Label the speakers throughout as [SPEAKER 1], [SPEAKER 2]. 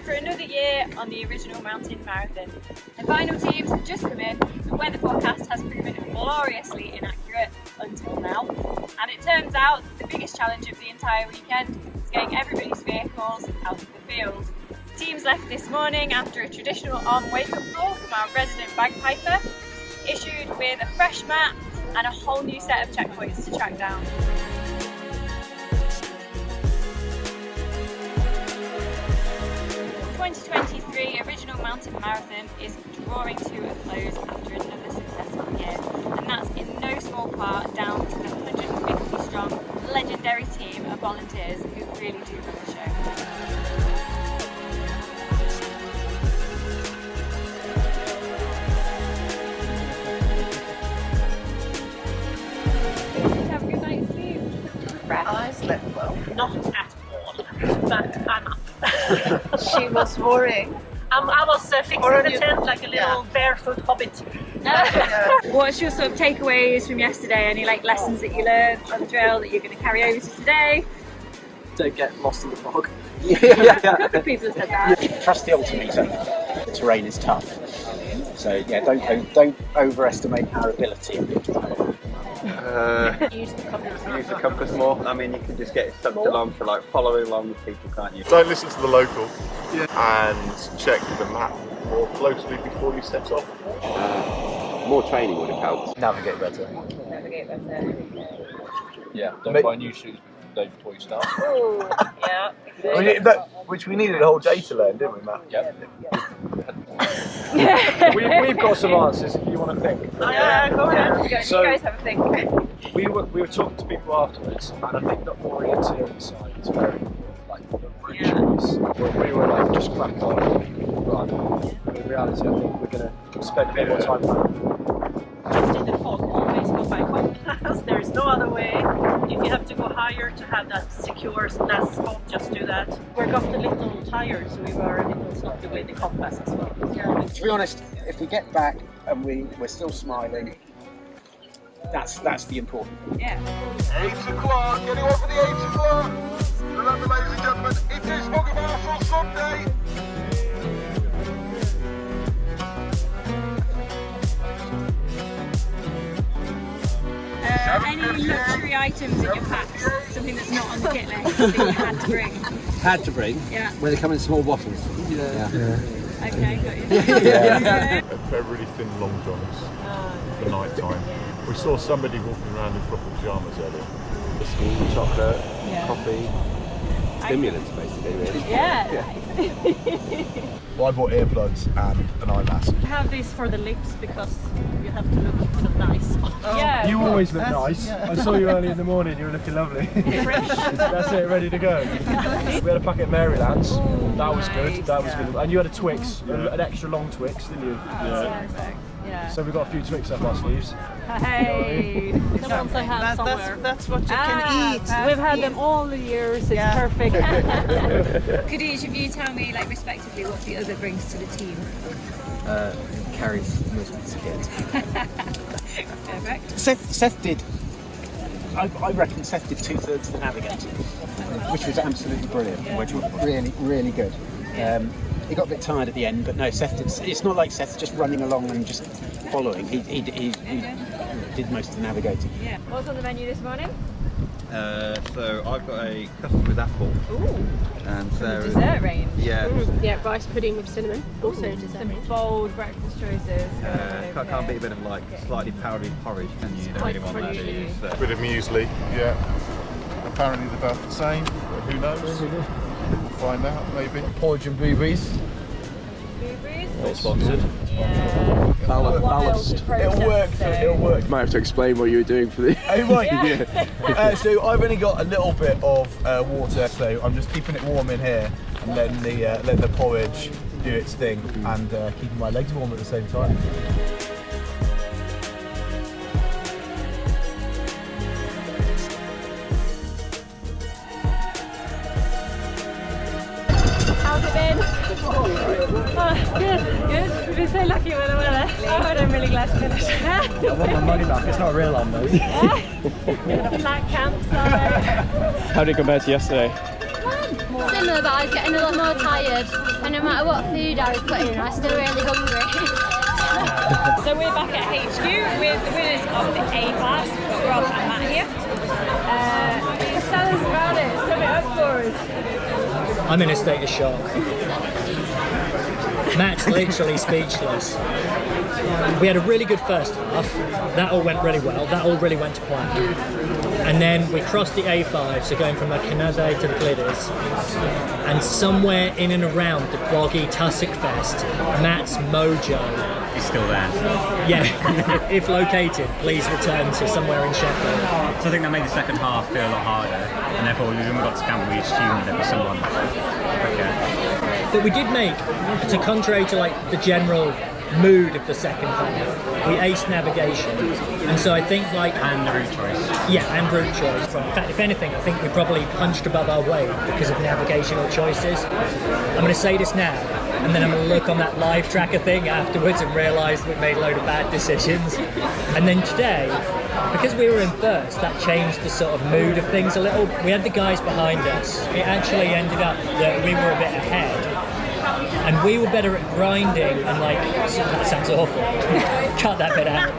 [SPEAKER 1] for another year on the original mountain marathon. The final teams have just come in. The weather forecast has proven gloriously inaccurate until now. And it turns out the biggest challenge of the entire weekend is getting everybody's vehicles out of the field. The teams left this morning after a traditional arm wake-up call from our resident bagpiper, issued with a fresh map and a whole new set of checkpoints to track down. The 2023 Original Mountain Marathon is drawing to a close after another successful year, and that's in no small part down to the 150 strong legendary team of volunteers who really do run the show. Have a good night's sleep.
[SPEAKER 2] I slept well.
[SPEAKER 3] Not at all, but I'm up.
[SPEAKER 2] She was worrying.
[SPEAKER 3] I was fixing the tent like a little barefoot hobbit.
[SPEAKER 1] What's your sort of takeaways from yesterday? Any like lessons that you learned on the trail that you're going to carry over to today?
[SPEAKER 4] Don't get lost in the fog.
[SPEAKER 1] A couple of people have said that.
[SPEAKER 4] Trust the altimeter. The terrain is tough. So yeah, don't overestimate our ability.
[SPEAKER 5] Use the compass more. I mean, you can just get sucked along for like following along with people, can't you?
[SPEAKER 6] Don't listen to the local and check the map more closely before you set off.
[SPEAKER 5] More training would have helped.
[SPEAKER 6] Navigate better.
[SPEAKER 7] Yeah, don't buy new shoes the day before you start.
[SPEAKER 1] Oh, yeah.
[SPEAKER 6] Which we needed a whole day to learn, didn't we, Matt?
[SPEAKER 7] Yep.
[SPEAKER 4] We've got some answers if you want to think.
[SPEAKER 3] Yeah, go ahead.
[SPEAKER 1] You guys have a think.
[SPEAKER 4] We were talking to people afterwards, and I think the orienteering side is very like the route choice. We were like just crack on, run. But in reality, I think we're going to spend a bit more time running.
[SPEAKER 3] Just in the fog, always go by compass. There is no other way. If you have to go higher to have that secure last spot, just do that. We got a little tired, so we were a little sloppy with the compass as well.
[SPEAKER 4] To be honest, if we get back and we're still smiling, that's the important thing.
[SPEAKER 1] Yeah.
[SPEAKER 6] 8 o'clock, anyone for the 8 o'clock? Remember, ladies and gentlemen, it is Foggy Marshall Sunday.
[SPEAKER 1] Any luxury items in your packs? Something that's not on the kit list that you had to bring?
[SPEAKER 8] Had to bring?
[SPEAKER 1] Yeah.
[SPEAKER 8] Where they come in small bottles? Yeah.
[SPEAKER 1] Okay, got you.
[SPEAKER 6] A pair of really thin long johns for night time. We saw somebody walking around in proper pyjamas earlier.
[SPEAKER 5] Whiskey, chocolate, coffee, stimulants basically, really.
[SPEAKER 1] Yeah.
[SPEAKER 6] Well, I bought earplugs and an eye mask.
[SPEAKER 3] Have this for the lips because you have to look kind of nice.
[SPEAKER 1] Yeah.
[SPEAKER 9] You always look nice. I saw you early in the morning, you were looking lovely.
[SPEAKER 3] Fresh.
[SPEAKER 9] That's it, ready to go. We had a packet of Marylands. That was good.
[SPEAKER 1] Nice,
[SPEAKER 9] That was good. And you had a Twix, an extra long Twix, didn't you?
[SPEAKER 1] Yeah.
[SPEAKER 9] So we got a few Twix up our sleeves.
[SPEAKER 1] Hey.
[SPEAKER 3] The ones I have somewhere.
[SPEAKER 2] That's what you can eat.
[SPEAKER 3] We've had them all the years. It's perfect.
[SPEAKER 1] Could each of you tell me, like, respectively, what the other brings to the team?
[SPEAKER 8] Carries Muslim's kit.
[SPEAKER 1] Perfect.
[SPEAKER 4] Seth did. I reckon Seth did 2/3 of the navigating, which was absolutely brilliant. Which was really good. He got a bit tired at the end, but no, Seth did. It's not like Seth's just running along and just following. He did most of the navigating.
[SPEAKER 1] Yeah. What's on the menu this morning?
[SPEAKER 5] So I've got a custard with apple.
[SPEAKER 1] Ooh.
[SPEAKER 5] And so
[SPEAKER 1] Dessert range.
[SPEAKER 5] yeah,
[SPEAKER 10] Yeah, rice pudding with cinnamon. Also dessert
[SPEAKER 1] Some
[SPEAKER 10] range.
[SPEAKER 1] bold breakfast choices.
[SPEAKER 5] can't beat a bit of like slightly powdery porridge, can you? You don't really want that, do you? So.
[SPEAKER 6] Bit of muesli, yeah. Apparently they're about the same, but who knows? We'll find out, maybe.
[SPEAKER 9] Porridge and blueberries.
[SPEAKER 1] Blueberries?
[SPEAKER 7] Not sponsored.
[SPEAKER 1] Yeah.
[SPEAKER 8] Balanced.
[SPEAKER 9] It'll work.
[SPEAKER 5] You might have to explain what you were doing for the.
[SPEAKER 9] Oh, right.
[SPEAKER 1] Yeah.
[SPEAKER 9] So I've only got a little bit of water, so I'm just keeping it warm in here and letting the porridge do its thing and keeping my legs warm at the same time.
[SPEAKER 1] How's it been? Oh, good. We've been so lucky with the weather. Oh, I'm really glad to finish.
[SPEAKER 9] I want my money back. It's not real on those.
[SPEAKER 1] In a flat campsite.
[SPEAKER 5] How did it compare to yesterday?
[SPEAKER 11] Similar, but I was getting a lot more tired, and no matter what food I was putting in, I was still really hungry.
[SPEAKER 1] So we're back at HQ with the winners of the A class, Rob and Matt here. Tell us about it, sum it up for us.
[SPEAKER 12] I'm in a state of shock. Matt's literally speechless. We had a really good first half. That all went really well. That all really went to plan. And then we crossed the A5, so going from the Carneddau to the Glidders, and somewhere in and around the boggy Tussock Fest, Matt's mojo
[SPEAKER 13] is still there.
[SPEAKER 12] Yeah, if located, please return to somewhere in Sheffield.
[SPEAKER 13] So I think that made the second half feel a lot harder, and therefore when we got to camp, we assumed there'd be someone quicker.
[SPEAKER 12] But we did make, to contrary to like the general mood of the second half, we aced navigation, and so I think like
[SPEAKER 13] and route choice.
[SPEAKER 12] Yeah, and route choice. In fact, if anything, I think we probably punched above our weight because of navigational choices. I'm going to say this now, and then I'm going to look on that live tracker thing afterwards and realise we made a load of bad decisions. And then today, because we were in first, that changed the sort of mood of things a little. We had the guys behind us. It actually ended up that we were a bit ahead. And we were better at grinding and like, that sounds awful, cut that bit out.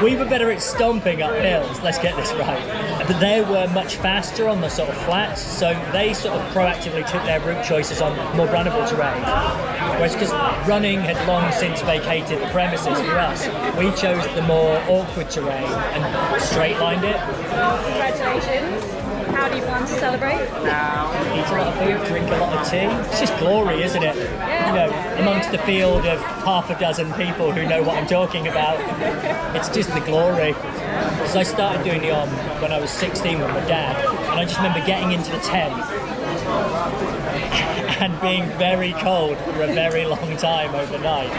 [SPEAKER 12] We were better at stomping up hills, let's get this right. But they were much faster on the sort of flats, so they sort of proactively took their route choices on more runnable terrain. Whereas because running had long since vacated the premises for us, we chose the more awkward terrain and straight-lined it.
[SPEAKER 1] Congratulations. How do you plan to celebrate?
[SPEAKER 12] Eat a lot of food, drink a lot of tea. It's just glory, isn't it?
[SPEAKER 1] Yeah.
[SPEAKER 12] You know, amongst a field of half a dozen people who know what I'm talking about, it's just the glory. Because I started doing the OMM when I was 16 with my dad, and I just remember getting into the tent and being very cold for a very long time overnight.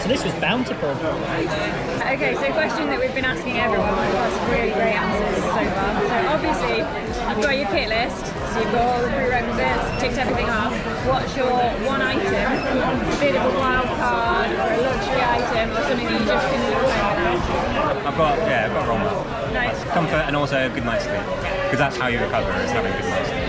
[SPEAKER 12] So this was bountiful.
[SPEAKER 1] Okay, so a question that we've been asking everyone, we've got some really great answers so far. So obviously, you've got your kit list, so you've got all the prerequisites, ticked everything off. What's your one item, a bit of a wild card, or a luxury item, or something that you just couldn't live without?
[SPEAKER 13] I've got Roma.
[SPEAKER 1] Nice.
[SPEAKER 13] Comfort and also a good night's sleep, because that's how you recover, is having a good night's sleep.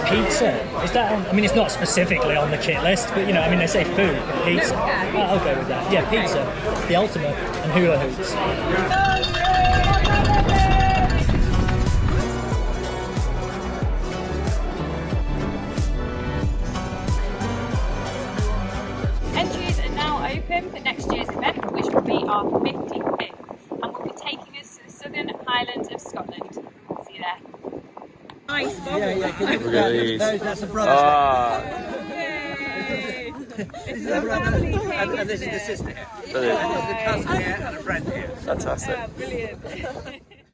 [SPEAKER 12] Pizza? Is that on, I mean, it's not specifically on the kit list, but you know, I mean, they say food, but pizza. I'll go with that. Yeah, pizza. The ultimate. And hula hoops.
[SPEAKER 1] Entries are now open for next year's event, which will be our 55th, and will be taking us to the southern Highlands of Scotland. See you there. Nice bubble.
[SPEAKER 8] That's a brother.
[SPEAKER 1] This is a family thing,
[SPEAKER 8] and this is the sister here.
[SPEAKER 5] Brilliant.
[SPEAKER 8] This is the cousin here and a friend here.
[SPEAKER 5] Fantastic.
[SPEAKER 1] Brilliant.